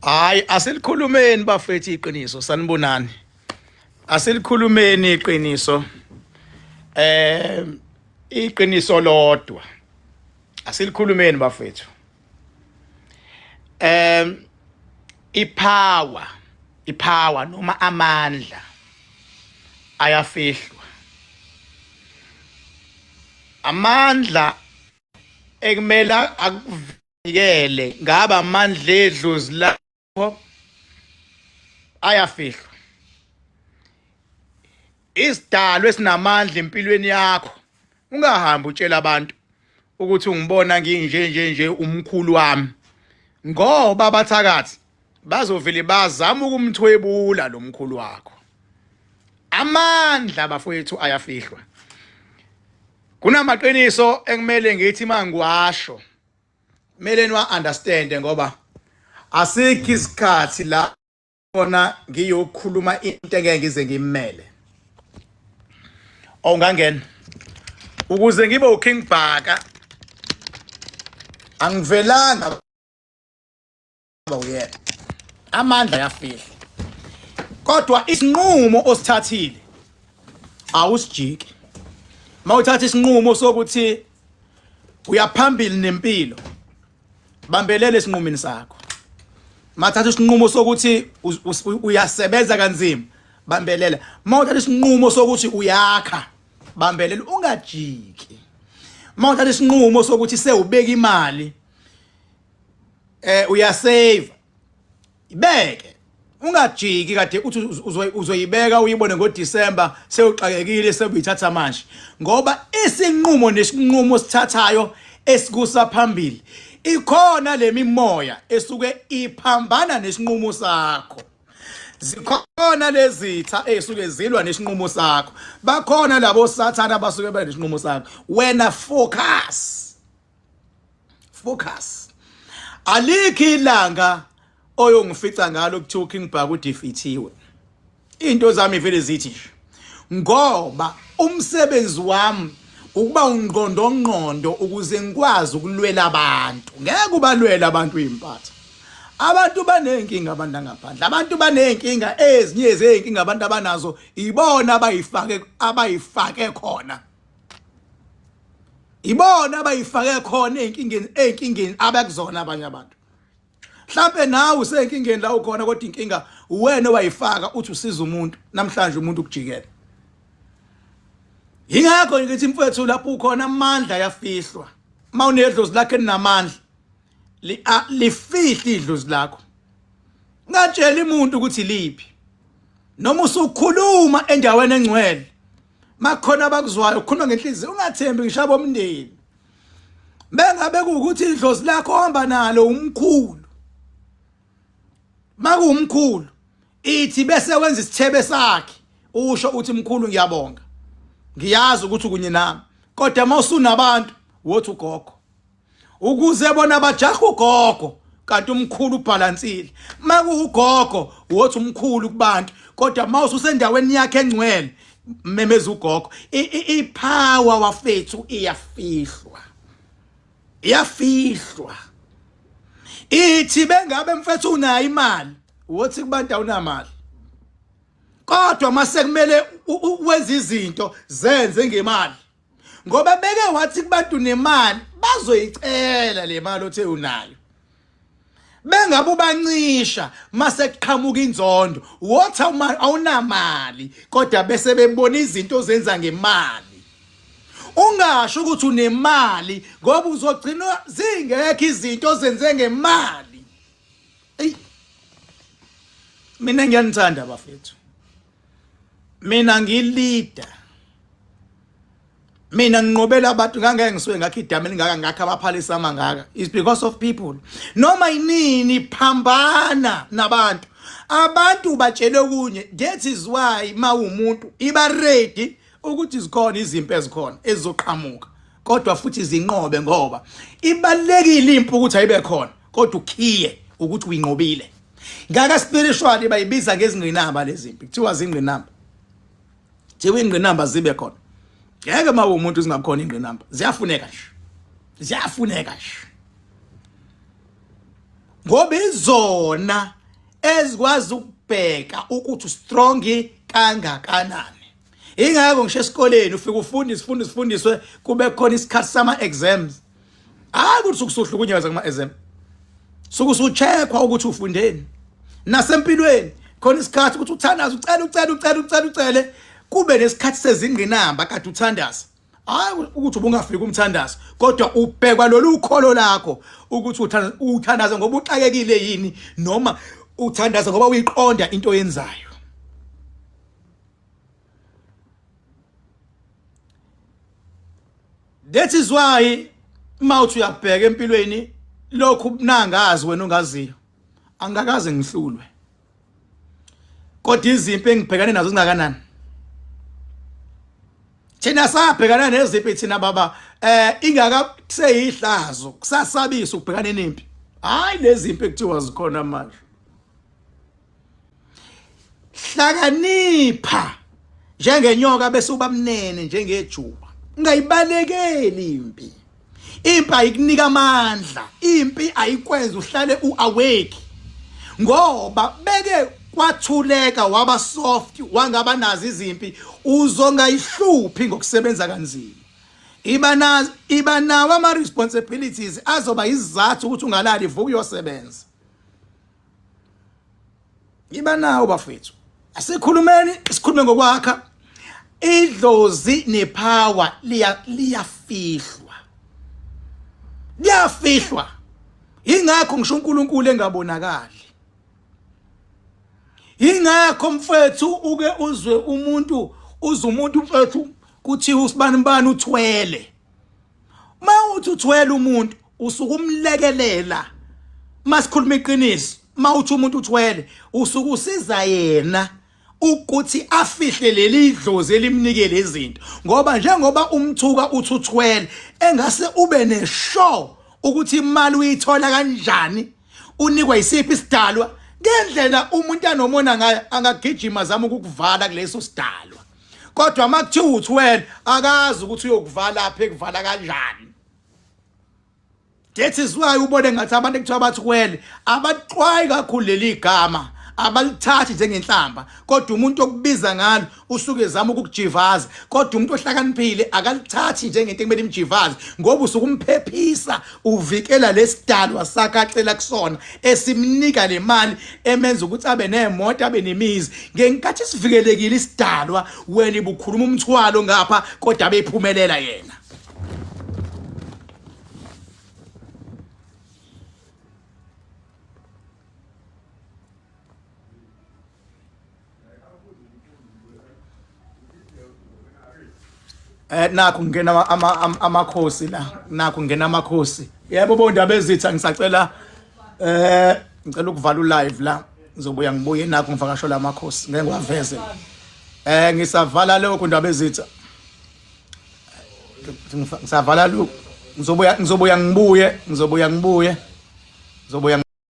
Hayi asilikhulumeni bafethu iqiniso sanibonani. Asilikhulumeni iqiniso. Iqiniso lodwa. Asilikhulumeni bafethu. Ipower noma amandla ayafihlwa. Amandla ekumela akuvikele ngaba amandla edlozi lapho ayafihlwa. Isidalwa esinamandla empilweni yakho ungahambi utshela abantu ukuthi ungibona nginje umkhulu wami, ngoba abathakathi bazovele bazama ukumthwebula lo mkhulu wakho. Amandla bafowethu ayafihlwa. Kunamaqiniso ekumele ngithi mangiwasho kumele niwa-understand, ngoba asikho isikhathi la khona ngiyokhuluma into engeke ngize ngimmele. Ongangena ukuze ngibe uKing Bhaka angivelanga uyena. Amandla ayafihlwa, kodwa isinqumo osithathile awusijiki. Mawuthatha isinqumo sokuthi uyaphambili nempilo, bambelele esinqumeni sakho. Mathatha isinqumo sokuthi uyasebenza kanzima, bambelela. Mawuthatha isinqumo sokuthi uyakha, bambelela, ungajiki. Mawuthatha isinqumo sokuthi sewubeka imali, uyasave, ibeke. Ungajiki kade uthi uzoyibeka uyibone ngoDisemba sewuxakekile sebuyithatha manje, ngoba isinqumo nesinqumo sithathayo esikusa phambili ikhona lemimoya esuke iphambana nesinqumo sakho. Zikhona lezitha esuke zilwa nesinqumo sakho, bakhona labo sathana basuke bale nesinqumo sakho. Wena focus. Alikho ilanga oyongifica ngalo kuthiwa uKing Bhaka udefeatiwe. Into zami vele zithi nje, ngoba umsebenzi wami ukuba ungqondo ukuze ngikwazi ukulwela abantu. Ngeke ubalwela abantu impatha. Abantu banenkinga abantu ngaphandle. Abantu banenkinga ezinye ezinkinga abantu abanazo ibona abayifake khona. Ibona abayifake khona einkingeni abakuzona abanye abantu. Mhlambe nawe usenkingeni la ukhona, kodwa inkinga uwena owayifaka uthi usiza umuntu, namhlanje umuntu ukujikela. Yingakho ngithi mfowethu lapho ukhona amandla ayafihlwa. Mawunedlozi lakhe linamandla lifihla idlozi lakho. Ngatshela umuntu ukuthi liphi, noma usukhuluma endaweni engcwele, makhona abakuzwayo ukhuluma ngenhliziyo, ungathembi ngishaba omndeni. Bengabe ukuthi idlozi lakho ohamba nalo umkhulu, makuwumkhulu ithi bese wenza isithebe sakhe, usho uthi mkhulu ngiyabonga, ngiyazi ukuthi kunye nami, kodwa mawusunabantu wothi ugogo, ukuze bona bajaha ugogo kanti umkhulu ubhalansile. Makuwugogo wothi umkhulu kubantu, kodwa mawususendaweni yakhe engcwele memeza ugogo. Ipower wafethu iyafihlwa. Ithi bengabe mfethu unayo imali wothi kubantu awunamali, kodwa mase kumele wenza izinto zenze ngemali, ngoba beke wathi kubantu nemali bazoyicela le mali othe unayo. Bengabe ubancisha mase kuqhamuka inzondo wothi awunamali, kodwa bese bebona izinto zenza ngemali. Ungasho ukuthi unemali ngoba uzogcina zingekho izinto zenze ngemali. Mina ngiyanithanda abafethu, mina ngilida, mina nginqobela abantu ngangeke ngisuke ngakho idama elingaka ngakho abaphalisa amangaka. It's because of people. Noma inini phambana nabantu, abantu batshele kunye. That is why mawumuntu iba ready ukuthi zikhona izimpi ezikhona ezizoqhamuka, kodwa futhi zinqobe, ngoba ibalekile impi ukuthi ayibe khona, kodwa ukhiye ukuthi uyinqobile. Ngaka spiritually bayibiza ngezingqinamba lezimpi, kuthiwa zingqinamba. Thiwe ingqinamba zibe khona. Ngeke mawumuntu zingakhona ingqinamba, ziyafuneka nje. ngoba izona ezikwazi ukubheka ukuthi strong kangakanani. Ingakho ngisho esikoleni ufika ufundiswe kube khona isikhathi sama exams. Hayi ukuthi ukusuhlukunyezwa kuma exam. Sukusucheckwa ukuthi ufundeni. Nasempilweni khona isikhathi ukuthi uthandaza ucele kube nesikhathi sezingqinamba kade uthandaza. Hayi ukuthi ubungafika umthandazo kodwa ubhekwa lolu kholo lakho ukuthi uthandaza ngoba uxakekile yini noma uthandaza ngoba uyiqonda into yenzayo. That is why mawuthi uyabheka empilweni lokhu nangazi wena ungaziyo angakaze ngihlulwe kodwa izimpi engibhekane nazo zingakanani. Thina sabhekana nezimpi thina baba ingaka kuseyihlazo kusasabisa ukubhekana nempi. Hayi lezi impi ekuthiwa zikhona manje. Hlakanipha njengenyoka bese ubamnene njengejuba. Ungayibalekeli impi. Impi ayikunika amandla. Impi ayikwenza uhlale uawake. Ngoba beke kwathuleka waba soft wangaba nazi izimpi uzongayihluphi ngokusebenza kanzima. Iba nawo ama responsibilities azoba izathu ukuthi ungalali vuka uyosebenza. Iba nawo bafethu. Sikhulume ngokwakha. Idlozi nepower liyafihlwa. Liyafihlwa. Ingakho ngisho uNkulunkulu engabonakali. Ingakho mfethu uke uzwe umuntu mfethu kuthi usibani uthwele. Mawuthi uthwele umuntu usukumlekelela. Masikhuluma iqiniso, mawuthi umuntu uthwele usukusiza yena ukuthi afihle leli dlozi elimnikele izinto. Ngoba njengoba umthuka uthi uthwele engase ube neshow ukuthi imali uyithola kanjani, unikwa isiphi isidalwa. Ngendlela umuntu anomona ngayo angagijima zama ukukuvala kuleso sidalwa. Kodwa makuthiwa uthwele akazi ukuthi uyokuvala lapha ekuvala kanjani. That is why ubone ngathi abantu ekuthiwa bathwele abaqhwayi kakhulu leli gama abalithathi njengenhlamba kodwa umuntu okubiza ngalo usuke zama ukukujivaza kodwa umuntu ohlakaniphile akalithathi njengento ekumele imjivaze ngoba usukumphephisa uvikela lesidalwa sakacela kusona esimnika le mali emenza ukuthi abe nemoto abe nemizi ngenkathi sivikelekile isidalwa wena ibukhuluma umthwalo ngapha kodwa abephumelela yena. Nakho ngena amakhosi la nakho ngena amakhosi. Yebo bondaba ezitha ngisacela ngicela ukuvala live la ngizobuya ngibuye nakho ngivakashola amakhosi ngeke ngiwaveze. Ngisavala lokho ndaba ezitha. Ngisavala lokho ngizobuya ngibuye